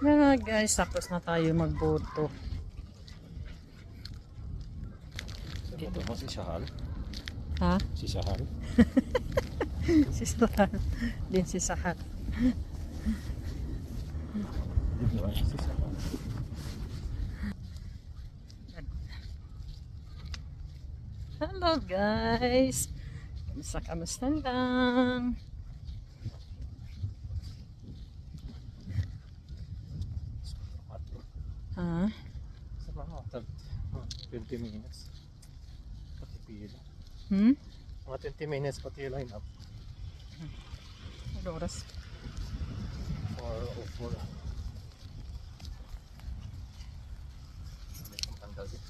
Yan nga guys, tapos na tayo magboto. Ito mo si Sahal. Ha? Si Sahal. Si Sahal. Din si Sahal. Dito ay si Sahal. Hello guys. Kamusta lang? Ha? Sa mga 20 minutes. Pati pila. Mga 20 minutes pati line up. Ano oras? 4:04. Ang tanggal din.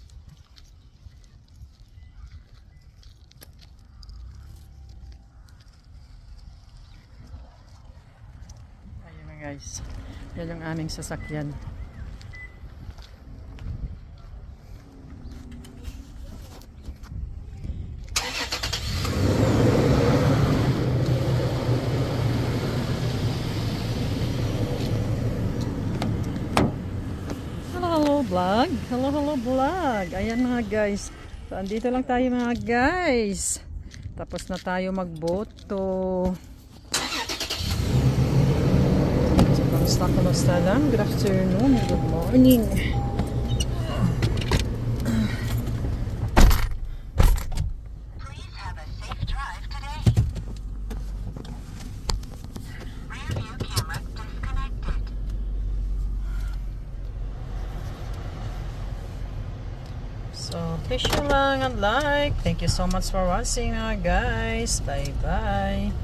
Ayun na guys. Yan yung aming sasakyan. Hello vlog. Hello vlog. Ayan mga guys. So andito lang tayo mga guys. Tapos na tayo magboto. So kamusta lang? Good afternoon. Good morning. Please have a safe drive today. Rear view camera disconnected. So, please share lang and like. Thank you so much for watching guys. Bye bye.